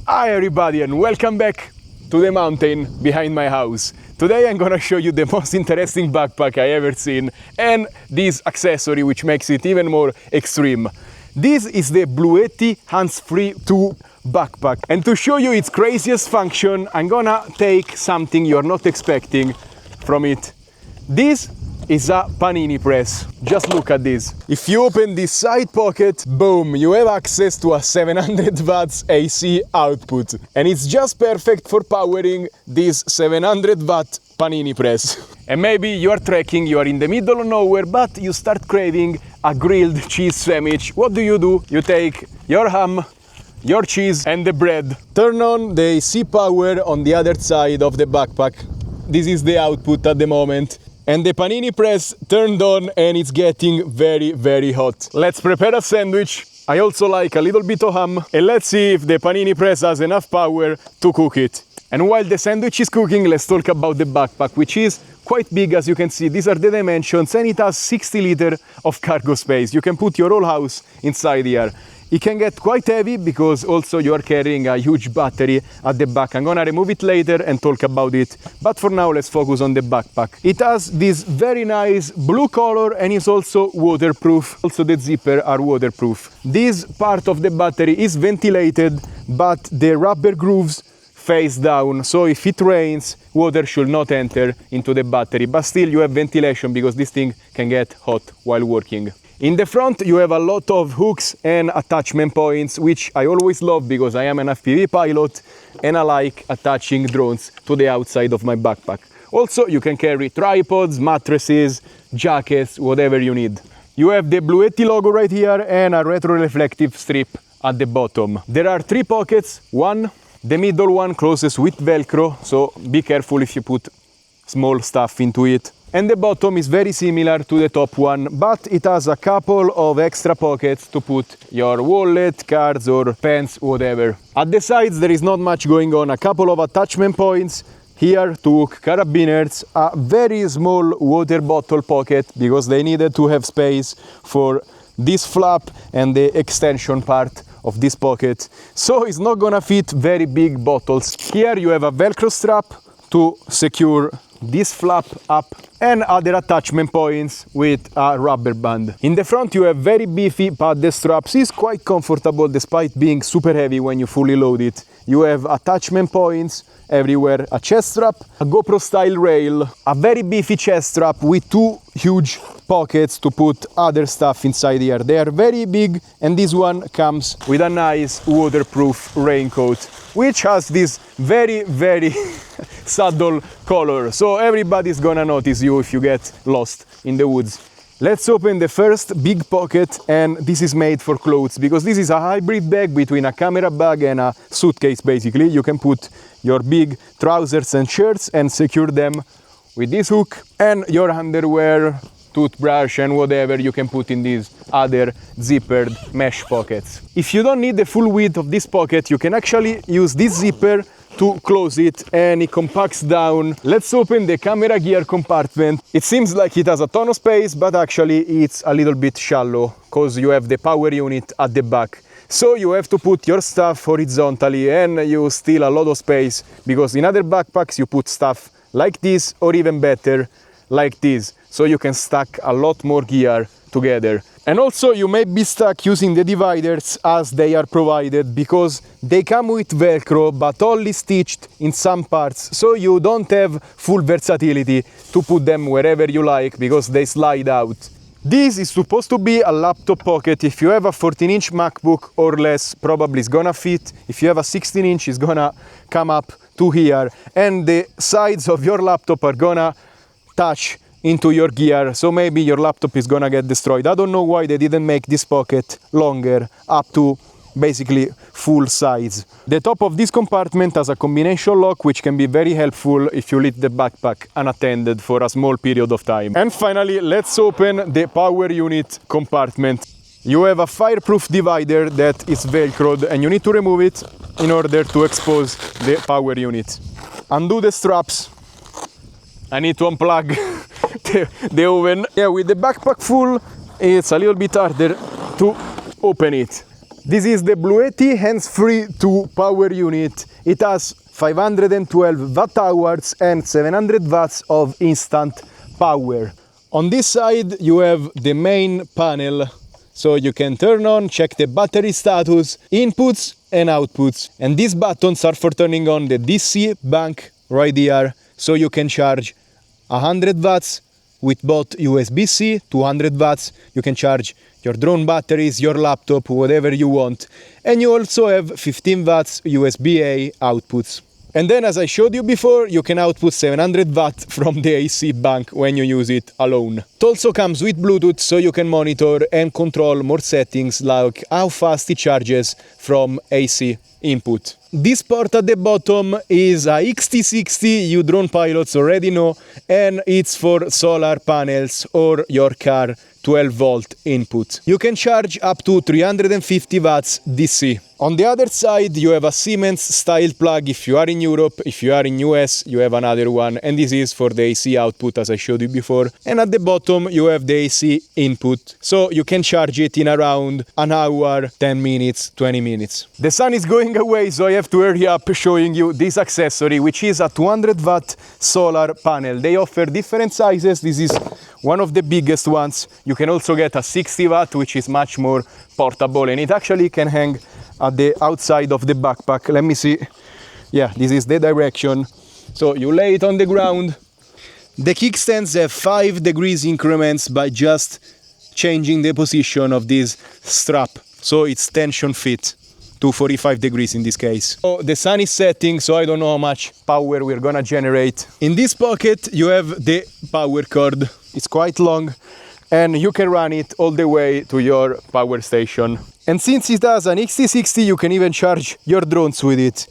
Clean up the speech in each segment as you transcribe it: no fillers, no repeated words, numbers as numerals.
Hi everybody and welcome back to the mountain behind my house. Today I'm gonna show you the most interesting backpack I ever seen and this accessory which makes it even more extreme. This is the Bluetti Handsfree 2 backpack, and to show you its craziest function I'm gonna take something you're not expecting from it. This is a Panini press. Just look at this. If you open this side pocket, boom, you have access to a 700 watts AC output. And it's just perfect for powering this 700 watt Panini press. And maybe you are trekking, you are in the middle of nowhere, but you start craving a grilled cheese sandwich. What do? You take your ham, your cheese and the bread. Turn on the AC power on the other side of the backpack. This is the output at the moment. And the Panini press turned on and it's getting very, very hot. Let's prepare a sandwich. I also like a little bit of ham. And let's see if the Panini press has enough power to cook it. And while the sandwich is cooking, let's talk about the backpack, which is quite big, as you can see. These are the dimensions, and it has 60 liters of cargo space. You can put your whole house inside here. It can get quite heavy because also you are carrying a huge battery at the back. I'm gonna remove it later and talk about it. But for now, let's focus on the backpack. It has this very nice blue color and is also waterproof. Also the zipper are waterproof. This part of the battery is ventilated, but the rubber grooves face down, so if it rains, water should not enter into the battery, but still you have ventilation because this thing can get hot while working. In the front you have a lot of hooks and attachment points, which I always love because I am an FPV pilot and I like attaching drones to the outside of my backpack. Also you can carry tripods, mattresses, jackets, whatever you need. You have the Bluetti logo right here and a retro-reflective strip at the bottom. There are 3 pockets, the middle one closes with Velcro, so be careful if you put small stuff into it. And the bottom is very similar to the top one, but it has a couple of extra pockets to put your wallet, cards or pens, whatever. At the sides there is not much going on, a couple of attachment points here to hook carabiners, a very small water bottle pocket because they needed to have space for this flap and the extension part of this pocket, so it's not gonna fit very big bottles. Here you have a Velcro strap to secure this flap up and other attachment points with a rubber band. In the front you have very beefy padded straps. It's quite comfortable despite being super heavy when you fully load it. You have attachment points everywhere, a chest strap, a GoPro style rail, a very beefy chest strap with 2 huge pockets to put other stuff inside here. They are very big, and this one comes with a nice waterproof raincoat, which has this very, very subtle color, so everybody's gonna notice you if you get lost in the woods. Let's open the first big pocket, and this is made for clothes because this is a hybrid bag between a camera bag and a suitcase basically. You can put your big trousers and shirts and secure them with this hook, and your underwear, toothbrush and whatever you can put in these other zippered mesh pockets. If you don't need the full width of this pocket, you can actually use this zipper to close it and it compacts down. Let's open the camera gear compartment. It seems like it has a ton of space, but actually it's a little bit shallow because you have the power unit at the back. So you have to put your stuff horizontally and you steal a lot of space because in other backpacks you put stuff like this, or even better, like this, so you can stack a lot more gear together. And also you may be stuck using the dividers as they are provided because they come with Velcro but only stitched in some parts, so you don't have full versatility to put them wherever you like because they slide out. This is supposed to be a laptop pocket. If you have a 14-inch MacBook or less, probably it's gonna fit. If you have a 16-inch, it's gonna come up to here, and the sides of your laptop are gonna touch into your gear, so maybe your laptop is gonna get destroyed. I don't know why they didn't make this pocket longer, up to basically full size. The top of this compartment has a combination lock, which can be very helpful if you leave the backpack unattended for a small period of time. And finally, let's open the power unit compartment. You have a fireproof divider that is velcroed and you need to remove it in order to expose the power unit. Undo the straps. I need to unplug the oven. Yeah, with the backpack full, it's a little bit harder to open it. This is the Bluetti Handsfree 2 power unit. It has 512 watt hours and 700 watts of instant power. On this side you have the main panel, so you can turn on, check the battery status, inputs and outputs. And these buttons are for turning on the DC bank right here, so you can charge 100 watts with both USB-C, 200 watts. You can charge your drone batteries, your laptop, whatever you want. And you also have 15 watts USB-A outputs. And then, as I showed you before, you can output 700 watt from the AC bank when you use it alone. It also comes with Bluetooth, so you can monitor and control more settings like how fast it charges from AC input. This port at the bottom is a XT60, you drone pilots already know, and it's for solar panels or your car 12-volt input. You can charge up to 350 watts DC. On the other side you have a Siemens style plug. If you are in Europe, if you are in US, you have another one, and this is for the AC output as I showed you before. And at the bottom you have the AC input, so you can charge it in around an hour, 10 minutes, 20 minutes. The sun is going away, so I have to hurry up showing you this accessory, which is a 200 watt solar panel. They offer different sizes. This is one of the biggest ones. You can also get a 60 watt, which is much more portable, and it actually can hang at the outside of the backpack. Let me see. Yeah, this is the direction. So you lay it on the ground. The kickstands have 5 degrees increments by just changing the position of this strap, so it's tension fit to 45 degrees in this case. So the sun is setting, so I don't know how much power we're gonna generate. In this pocket you have the power cord. It's quite long, and you can run it all the way to your power station. And since it has an XT60, you can even charge your drones with it.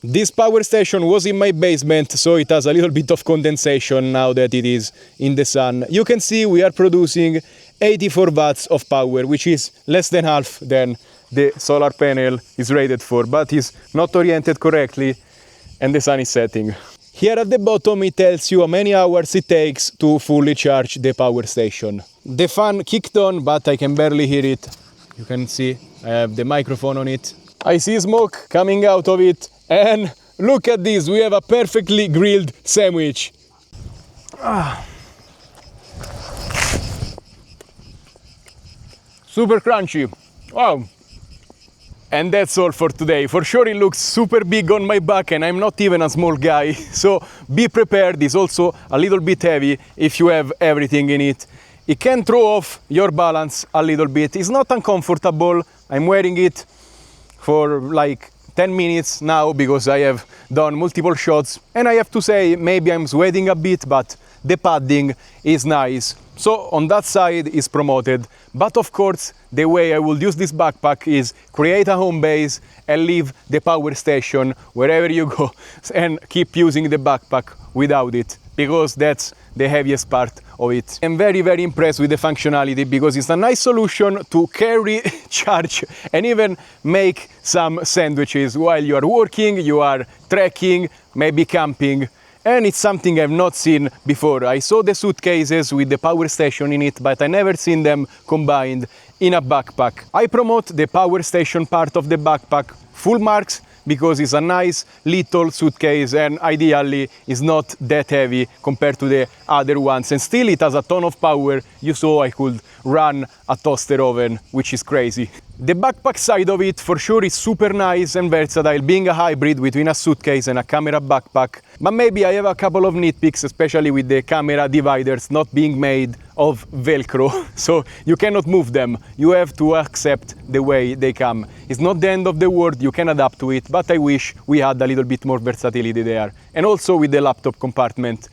This power station was in my basement, so it has a little bit of condensation now that it is in the sun. You can see we are producing 84 watts of power, which is less than half than the solar panel is rated for, but is not oriented correctly and the sun is setting. Here at the bottom it tells you how many hours it takes to fully charge the power station. The fan kicked on, but I can barely hear it. You can see I have the microphone on it. I see smoke coming out of it, and look at this, we have a perfectly grilled sandwich. Super crunchy. Wow. And that's all for today. For sure it looks super big on my back, and I'm not even a small guy, so be prepared. It's also a little bit heavy if you have everything in it. It can throw off your balance a little bit. It's not uncomfortable. I'm wearing it for like 10 minutes now because I have done multiple shots, and I have to say maybe I'm sweating a bit, but the padding is nice. So on that side is promoted, but of course the way I will use this backpack is create a home base and leave the power station wherever you go and keep using the backpack without it, because that's the heaviest part of it. I'm very impressed with the functionality because it's a nice solution to carry, charge and even make some sandwiches while you are working, you are trekking, maybe camping. And it's something I've not seen before. I saw the suitcases with the power station in it, but I never seen them combined in a backpack. I promote the power station part of the backpack, full marks, because it's a nice little suitcase and ideally is not that heavy compared to the other ones. And still it has a ton of power. You saw I could run a toaster oven, which is crazy. The backpack side of it for sure is super nice and versatile, being a hybrid between a suitcase and a camera backpack. But maybe I have a couple of nitpicks, especially with the camera dividers not being made of Velcro, so you cannot move them. You have to accept the way they come. It's not the end of the world, you can adapt to it, but I wish we had a little bit more versatility there. And also with the laptop compartment.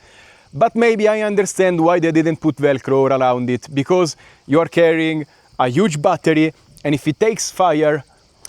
But maybe I understand why they didn't put Velcro around it, because you are carrying a huge battery, and if it takes fire,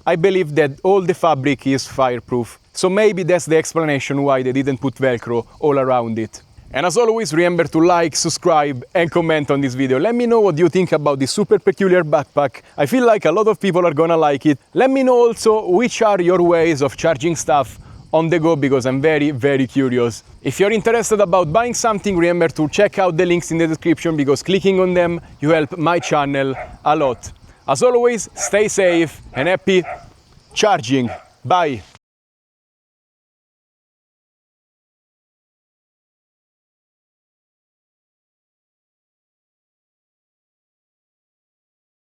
I believe that all the fabric is fireproof. So maybe that's the explanation why they didn't put Velcro all around it. And as always, remember to like, subscribe and comment on this video. Let me know what you think about this super peculiar backpack. I feel like a lot of people are gonna like it. Let me know also which are your ways of charging stuff on the go, because I'm very curious. If you're interested about buying something, remember to check out the links in the description, because clicking on them, you help my channel a lot. As always, stay safe and happy charging. Bye!